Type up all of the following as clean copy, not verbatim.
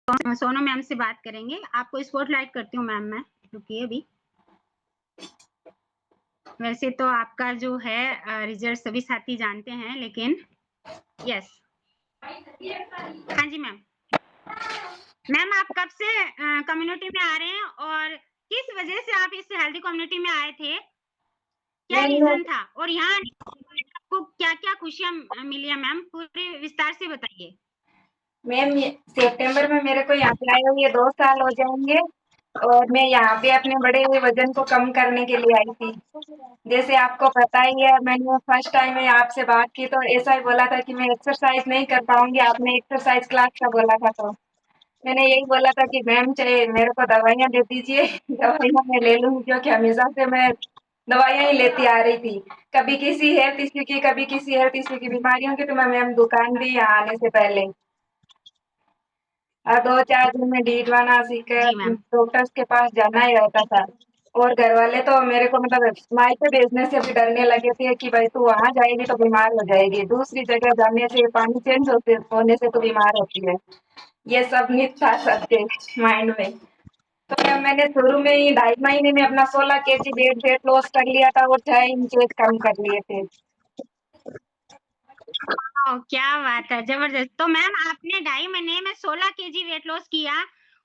Sonu ma'am से बात करेंगे। आपको स्पॉटलाइट करती हूँ मैम मैं, रुकिए अभी। वैसे तो आपका जो है रिजल्ट सभी साथी जानते हैं, लेकिन यस, हाँ जी मैम। मैम आप कब से कम्युनिटी में आ रहे हैं और किस वजह से आप इस हेल्दी कम्युनिटी में आए थे? क्या रीजन था और यहाँ आपको क्या-क्या खुशियाँ मिली है मैम? पूरे विस्तार से बताइए। मैम सितंबर में मेरे को यहाँ पे आए हुए 2 साल हो जाएंगे और मैं यहाँ पे अपने बढ़े हुए वजन को कम करने के लिए आई थी। जैसे आपको पता ही है, मैंने फर्स्ट टाइम में आपसे बात की तो ऐसा ही बोला था कि मैं एक्सरसाइज नहीं कर पाऊंगी, आपने एक्सरसाइज क्लास का बोला था, तो मैंने यही बोला था कि मैम चाहे मेरे को दवाइयाँ दे दीजिए, दवाइयाँ मैं ले लूंगी, क्योंकि हमेशा से मैं दवाइयाँ ही लेती आ रही थी। कभी किसी हेल्थ इश्यू की, कभी किसी हेल्थ इश्यू की बीमारियों की, तो मैं मैम दुकान थी यहाँ आने से पहले। 2-4 दिन में डीटवाना सीखकर जी मैम। डॉक्टर्स के पास जाना ही रहता था। और घर वाले तो मेरे को मतलब मायके भेजने से भी डरने लगे थे कि भाई तू वहाँ जाएगी तो बीमार हो जाएगी, दूसरी जगह जाने से, पानी चेंज होने से तो बीमार होती है। ये सब मिथ था सबके माइंड में। तो मैंने शुरू में ही 2.5 महीने में अपना 16 केजी वेट लॉस कर लिया था और 6 इंच वेट कम कर लिए थे। क्या बात है, जबरदस्त। तो मैम आपने 2.5 महीने में 16 केजी वेट लॉस किया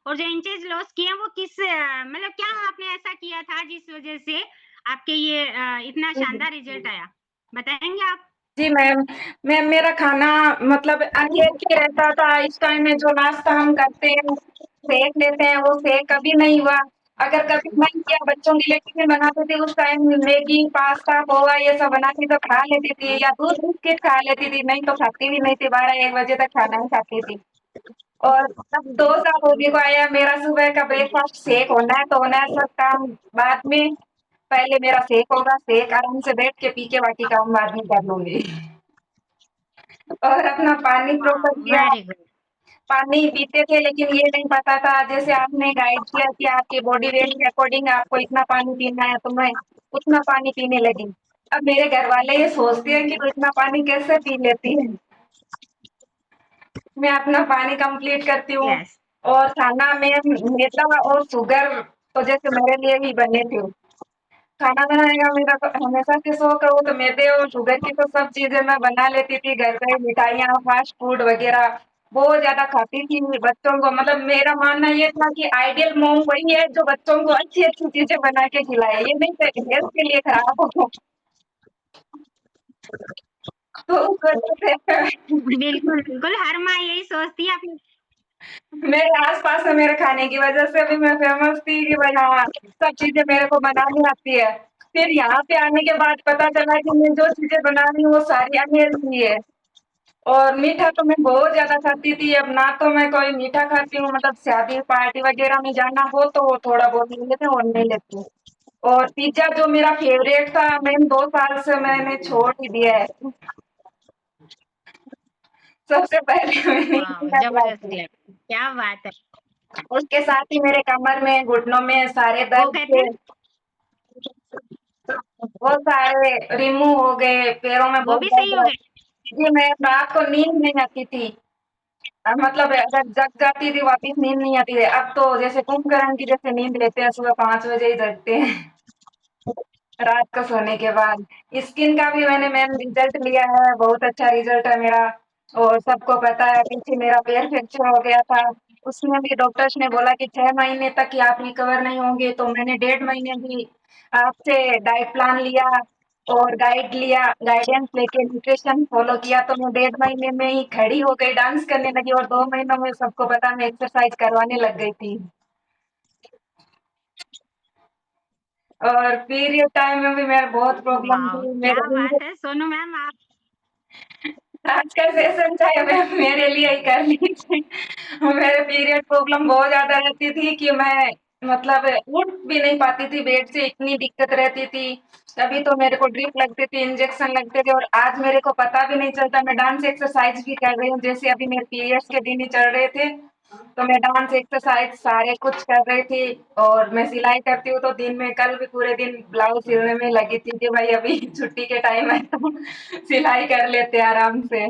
और जो इंचेस लॉस किए वो किस मतलब क्या आपने ऐसा किया था जिस वजह से आपके ये इतना शानदार रिजल्ट आया? बताएंगे आप? जी मैम मेरा खाना मतलब अनहेल्थी रहता था। इस टाइम में जो नाश्ता हम करते हैं, शेक लेते हैं, वो शेक कभी नहीं हुआ। अगर कभी मन किया बच्चों के लिए टिफिन बनाती थी, उस टाइम मैगी, पास्ता, पोहा ये सब बनाती तो खा लेती थी, या दूध बिस्किट खा लेती थी, नहीं तो खाती भी नहीं थी, 12-1 बजे तक खाना ही खाती थी। और अब 2 साल होने को आया, मेरा सुबह का ब्रेकफास्ट शेक होना है तो होना है, सब काम बाद में। पहले मेरा शेक होगा, शेक आराम से बैठ के पी के बाकी काम बाद में कर लूँगी। और अपना पानी प्रॉपर पिया। Very good. पानी पीते थे लेकिन ये नहीं पता था, जैसे आपने गाइड किया कि आपके बॉडी वेट के अकॉर्डिंग आपको इतना पानी पीना है, तो मैं उतना पानी पीने लगी। अब मेरे घर वाले ये सोचते हैं कि तू इतना पानी कैसे पी लेती है। मैं अपना पानी कंप्लीट करती हूँ। यस। और खाना में मैदा और शुगर तो जैसे मेरे लिए ही बने थे। खाना बनाने का मेरा तो हमेशा से शौक है, वो तो मैदे और शुगर की तो सब चीजें मैं बना लेती थी, घर पे मिठाइयाँ, फास्ट फूड वगैरह बहुत ज्यादा खाती थी। बच्चों को मतलब मेरा मानना ये था कि आइडियल मॉम वही है जो बच्चों को अच्छी अच्छी चीजें बना के खिलाए, ये नहीं हेल्थ के लिए खराब हो। तो उस वजह से बिल्कुल, बिल्कुल, हर माँ यही सोचती है अपनी। मेरे आस-पास में मेरे खाने की वजह से भी मैं फेमस थी कि भाई हाँ, सब चीज़ें मेरे को बनानी आती है। फिर यहाँ पे आने के बाद पता चला कि मैं जो चीज़ें बना रही हूँ वो सारी अनहेल्दी है। और मीठा तो मैं बहुत ज़्यादा खाती थी, अब ना तो मैं कोई मीठा खाती हूँ, मतलब शादी पार्टी वगैरह में जाना हो तो वो थोड़ा बहुत ले लेते हैं और नहीं लेती हूँ। और पिज़्ज़ा जो मेरा फेवरेट था, मैम 2 साल से मैंने छोड़ ही दिया है। सबसे पहले मैंने वाह! पिज़्ज़ा ट्राई जबरदस्त किया। यार, क्या बात है। उसके साथ ही मेरे कमर में, घुटनों में सारे वो दर्द कहते थे। हैं बहुत सारे रिमूव हो गए, पैरों में वो बहुत भी सही दर्द हो रह। गए? जी, मैं रात को नींद नहीं आती थी। मतलब अगर जग जाती थी वापस नींद नहीं आती थी। अब तो जैसे कुंभकर्ण की जैसे नींद लेते हैं, सुबह 5 बजे ही जगते हैं रात को सोने के बाद। स्किन का भी मैंने मैम रिजल्ट लिया है, बहुत अच्छा रिजल्ट है मेरा। और सबको पता है पीछे मेरा पैर फ्रैक्चर हो गया था, उसमें भी डॉक्टर्स ने बोला कि 6 महीने तक ही आप रिकवर नहीं होंगे, तो मैंने 1.5 महीने भी आपसे डाइट प्लान लिया और गाइडेंस लेके न्यूट्रिशन फॉलो किया, तो मैं 1.5 महीने में ही खड़ी हो गई, डांस करने लगी और 2 महीनों में सबको पता मैं एक्सरसाइज करवाने लग गई थी। और पीरियड टाइम में भी मेरा बहुत प्रॉब्लम वाह! थी, क्या मेरे बात है सोनू मैम आप। आज का सेशन चाहे मैं मेरे लिए ही कर लीजिए। मेरे पीरियड प्रॉब्लम बहुत ज़्यादा रहती थी कि मैं मतलब उठ भी नहीं पाती थी बेड से, इतनी दिक्कत रहती थी। तभी तो मेरे को ड्रिप लगती थी, इंजेक्शन लगते थे और आज मेरे को पता भी नहीं चलता, मैं डांस एक्सरसाइज भी कर रही हूँ। जैसे अभी मेरे पीरियड्स के दिन ही चल रहे थे, तो मैं डांस एक्सरसाइज सारे कुछ कर रही थी। और मैं सिलाई करती हूँ, तो दिन में कल भी पूरे दिन ब्लाउज सिलने में लगी थी कि भाई अभी छुट्टी के टाइम है तो सिलाई कर लेते हैं आराम से।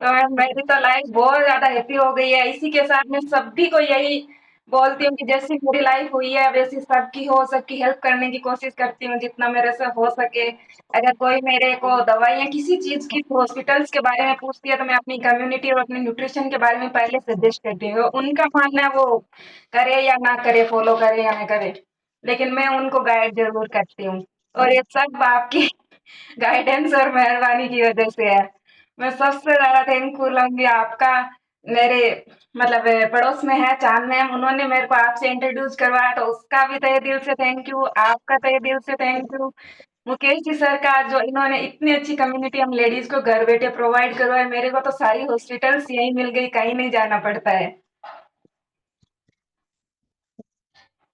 तो मैम मेरी तो लाइफ बहुत ज़्यादा हैप्पी हो गई है। इसी के साथ मैं सभी को यही बोलती हूँ कि जैसी मेरी लाइफ हुई है वैसी सबकी हो, सबकी हेल्प करने की कोशिश करती हूँ जितना मेरे से हो सके। अगर कोई मेरे को दवाइयाँ किसी चीज़ की हॉस्पिटल्स के बारे में पूछती है तो मैं अपनी कम्युनिटी और अपने न्यूट्रिशन के बारे में पहले सजेस्ट करती हूँ। उनका मानना है वो करे या ना करे, फॉलो करे या ना करे, लेकिन मैं उनको गाइड ज़रूर करती हूँ और ये सब आपकी गाइडेंस और मेहरबानी की वजह से है। मैं सबसे ज़्यादा थैंकफुल होंगी आपका। मेरे मतलब पड़ोस में है चाँद मैम, उन्होंने मेरे को आपसे इंट्रोड्यूस करवाया तो उसका भी तहे दिल से थैंक यू, आपका तहे दिल से thank you. Mukesh ji sir का जो इन्होंने इतनी अच्छी कम्युनिटी हम लेडीज़ को घर बैठे प्रोवाइड करवाई, मेरे को तो सारी हॉस्पिटल्स यहीं मिल गई, कहीं नहीं जाना पड़ता है।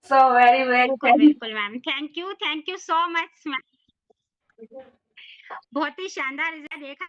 सो वेरी वेरी बिल्कुल थैंक बिल्कुल ma'am, thank you so much ma'am. बहुत ही शानदार रिजल्ट देखा